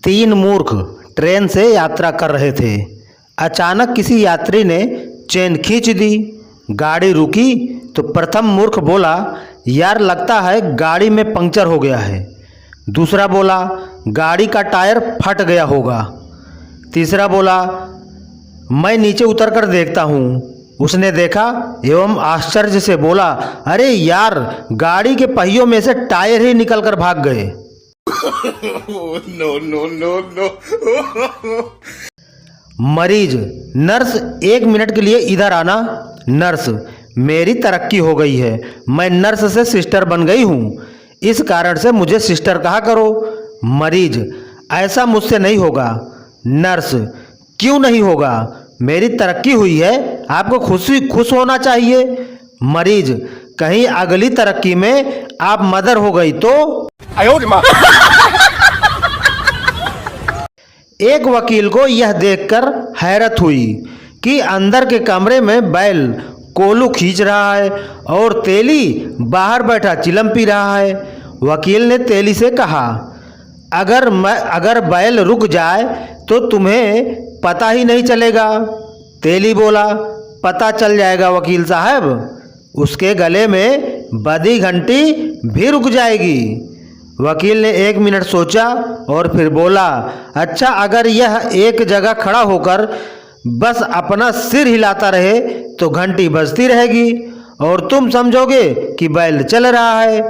तीन मूर्ख ट्रेन से यात्रा कर रहे थे। अचानक किसी यात्री ने चेन खींच दी। गाड़ी रुकी तो प्रथम मूर्ख बोला, यार लगता है गाड़ी में पंक्चर हो गया है। दूसरा बोला, गाड़ी का टायर फट गया होगा। तीसरा बोला, मैं नीचे उतर कर देखता हूँ। उसने देखा एवं आश्चर्य से बोला, अरे यार गाड़ी के पहियों में से टायर ही निकलकर भाग गए। No no no no. मरीज, नर्स 1 मिनट के लिए इधर आना। नर्स, मेरी तरक्की हो गई है, मैं नर्स से सिस्टर बन गई हूँ, इस कारण से मुझे सिस्टर कहा करो। मरीज, ऐसा मुझसे नहीं होगा। नर्स, क्यों नहीं होगा, मेरी तरक्की हुई है, आपको खुश होना चाहिए। मरीज, कहीं अगली तरक्की में आप मदर हो गई तो। एक वकील को यह देखकर हैरत हुई कि अंदर के कमरे में बैल कोलू खींच रहा है और तेली बाहर बैठा चिलम पी रहा है। वकील ने तेली से कहा, अगर बैल रुक जाए तो तुम्हें पता ही नहीं चलेगा। तेली बोला, पता चल जाएगा वकील साहब, उसके गले में बधी घंटी भी रुक जाएगी। वकील ने 1 मिनट सोचा और फिर बोला, अच्छा अगर यह एक जगह खड़ा होकर बस अपना सिर हिलाता रहे तो घंटी बजती रहेगी और तुम समझोगे कि बैल चल रहा है।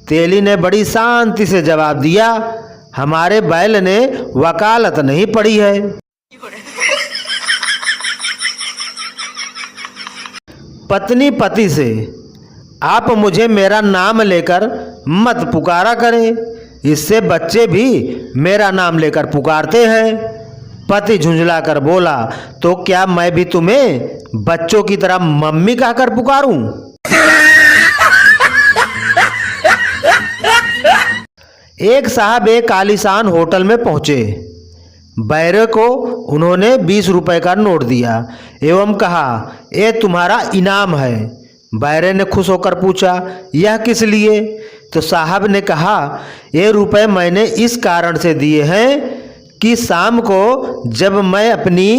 तेली ने बड़ी शांति से जवाब दिया, हमारे बैल ने वकालत नहीं पढ़ी है। पत्नी पति से, आप मुझे मेरा नाम लेकर मत पुकारा करें, इससे बच्चे भी मेरा नाम लेकर पुकारते हैं। पति झुंझलाकर बोला, तो क्या मैं भी तुम्हें बच्चों की तरह मम्मी कहकर पुकारूं? एक साहब एक आलीशान होटल में पहुंचे। बैरे को उन्होंने 20 रुपए का नोट दिया एवं कहा, ये तुम्हारा इनाम है। बैरे ने खुश होकर पूछा, यह किस लिए? तो साहब ने कहा, ये रुपए मैंने इस कारण से दिए हैं कि शाम को जब मैं अपनी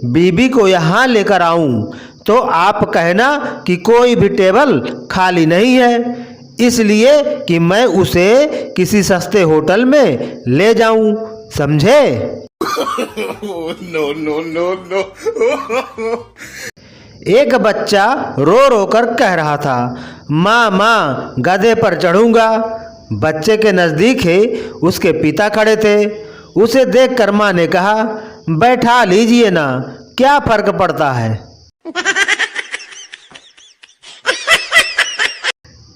बीबी को यहाँ लेकर आऊँ तो आप कहना कि कोई भी टेबल खाली नहीं है, इसलिए कि मैं उसे किसी सस्ते होटल में ले जाऊं, समझे? No no no no. एक बच्चा रो रो कर कह रहा था, माँ माँ गधे पर चढ़ूंगा। बच्चे के नजदीक ही उसके पिता खड़े थे। उसे देखकर माँ ने कहा, बैठा लीजिए ना, क्या फर्क पड़ता है।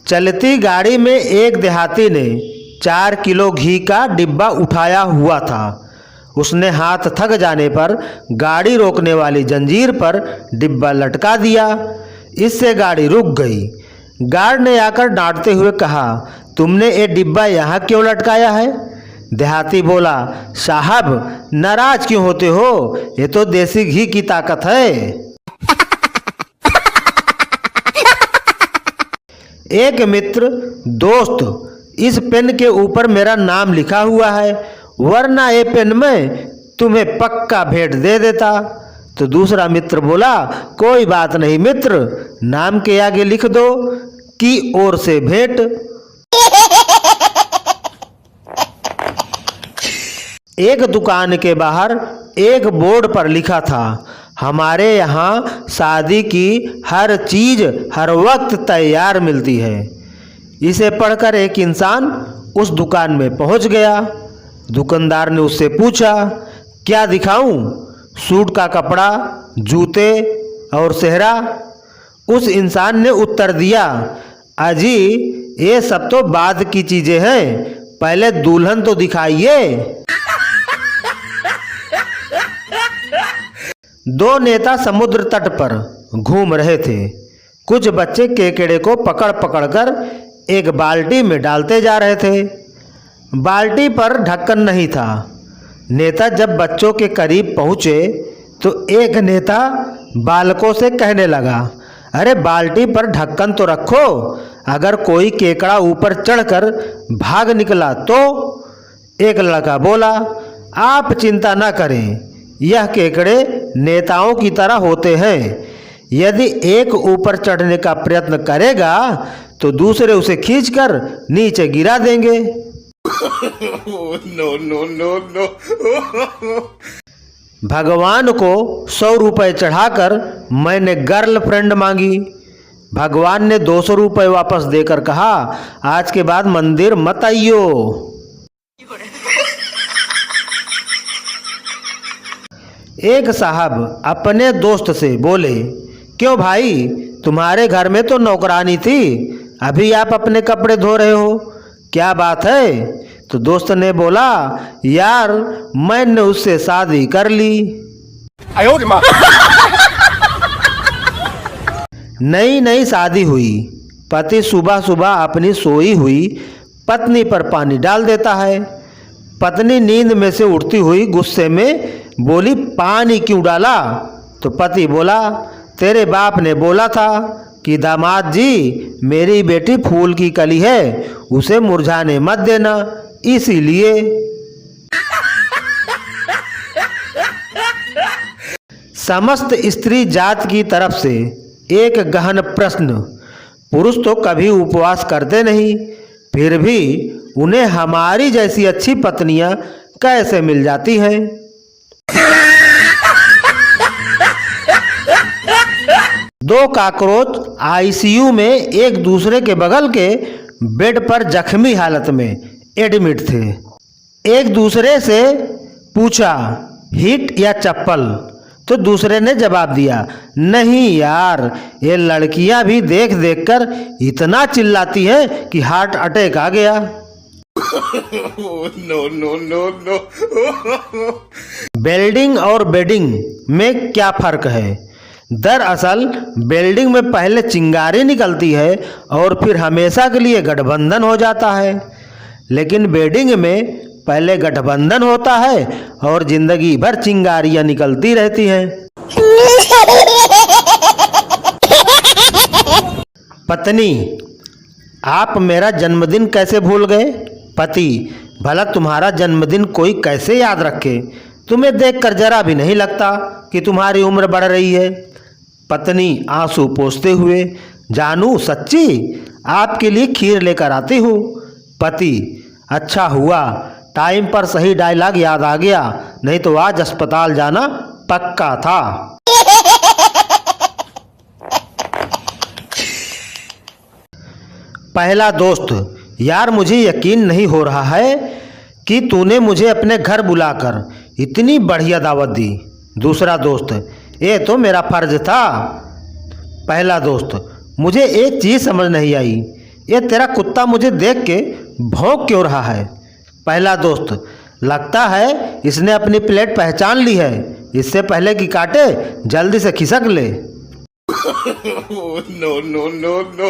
चलती गाड़ी में एक देहाती ने 4 किलो घी का डिब्बा उठाया हुआ था। उसने हाथ थक जाने पर गाड़ी रोकने वाली जंजीर पर डिब्बा लटका दिया, इससे गाड़ी रुक गई। गार्ड ने आकर डांटते हुए कहा, तुमने ये डिब्बा यहाँ क्यों लटकाया है? देहाती बोला, साहब नाराज क्यों होते हो, ये तो देसी घी की ताकत है। एक मित्र, दोस्त इस पेन के ऊपर मेरा नाम लिखा हुआ है, वरना ये पेन में तुम्हें पक्का भेंट दे देता। तो दूसरा मित्र बोला, कोई बात नहीं मित्र, नाम के आगे लिख दो की ओर से भेंट। एक दुकान के बाहर एक बोर्ड पर लिखा था, हमारे यहाँ शादी की हर चीज हर वक्त तैयार मिलती है। इसे पढ़कर एक इंसान उस दुकान में पहुंच गया। दुकानदार ने उससे पूछा, क्या दिखाऊं? सूट का कपड़ा, जूते और सेहरा? उस इंसान ने उत्तर दिया, अजी ये सब तो बाद की चीजें हैं, पहले दुल्हन तो दिखाइए। 2 नेता समुद्र तट पर घूम रहे थे। कुछ बच्चे केकड़े को पकड़ पकड़ कर एक बाल्टी में डालते जा रहे थे। बाल्टी पर ढक्कन नहीं था। नेता जब बच्चों के करीब पहुँचे तो एक नेता बालकों से कहने लगा, अरे बाल्टी पर ढक्कन तो रखो, अगर कोई केकड़ा ऊपर चढ़कर भाग निकला तो। एक लड़का बोला, आप चिंता न करें, यह केकड़े नेताओं की तरह होते हैं। यदि एक ऊपर चढ़ने का प्रयत्न करेगा तो दूसरे उसे खींचकर नीचे गिरा देंगे। No, no, no, no. भगवान को 100 रुपये चढ़ाकर मैंने गर्लफ्रेंड मांगी। भगवान ने 200 रुपये वापस देकर कहा, आज के बाद मंदिर मत आइयो। एक साहब अपने दोस्त से बोले, क्यों भाई, तुम्हारे घर में तो नौकरानी थी, अभी आप अपने कपड़े धो रहे हो, क्या बात है? तो दोस्त ने बोला, यार मैंने उससे शादी कर ली। नई नई शादी हुई, पति सुबह सुबह अपनी सोई हुई पत्नी पर पानी डाल देता है। पत्नी नींद में से उठती हुई गुस्से में बोली, पानी क्यों डाला? तो पति बोला, तेरे बाप ने बोला था कि दामाद जी, मेरी बेटी फूल की कली है, उसे मुरझाने मत देना, इसीलिए। समस्त स्त्री जात की तरफ से एक गहन प्रश्न। पुरुष तो कभी उपवास करते नहीं, फिर भी उन्हें हमारी जैसी अच्छी पत्नियां कैसे मिल जाती हैं? दो काकरोच आईसीयू में एक दूसरे के बगल के बेड पर जख्मी हालत में एडमिट थे। एक दूसरे से पूछा, हिट या चप्पल? तो दूसरे ने जवाब दिया, नहीं यार, ये लड़कियां भी देख देख कर इतना चिल्लाती हैं कि हार्ट अटैक आ गया। No, no, no, no. Welding और बेडिंग में क्या फर्क है? दरअसल बेल्डिंग में पहले चिंगारी निकलती है और फिर हमेशा के लिए गठबंधन हो जाता है, लेकिन बेडिंग में पहले गठबंधन होता है और जिंदगी भर चिंगारियां निकलती रहती हैं। पत्नी, आप मेरा जन्मदिन कैसे भूल गए? पति, भला तुम्हारा जन्मदिन कोई कैसे याद रखे? तुम्हें देखकर जरा भी नहीं लगता कि तुम्हारी उम्र बढ़ रही है। पत्नी आंसू पोंछते हुए, जानू सच्ची, आपके लिए खीर लेकर आती हूँ। पति, अच्छा हुआ टाइम पर सही डायलॉग याद आ गया, नहीं तो आज अस्पताल जाना पक्का था। पहला दोस्त, यार मुझे यकीन नहीं हो रहा है कि तूने मुझे अपने घर बुलाकर इतनी बढ़िया दावत दी। दूसरा दोस्त, ये तो मेरा फर्ज था। पहला दोस्त, मुझे एक चीज़ समझ नहीं आई, ये तेरा कुत्ता मुझे देख के भौंक क्यों रहा है? पहला दोस्त, लगता है इसने अपनी प्लेट पहचान ली है, इससे पहले कि काटे जल्दी से खिसक ले। No, no, no, no.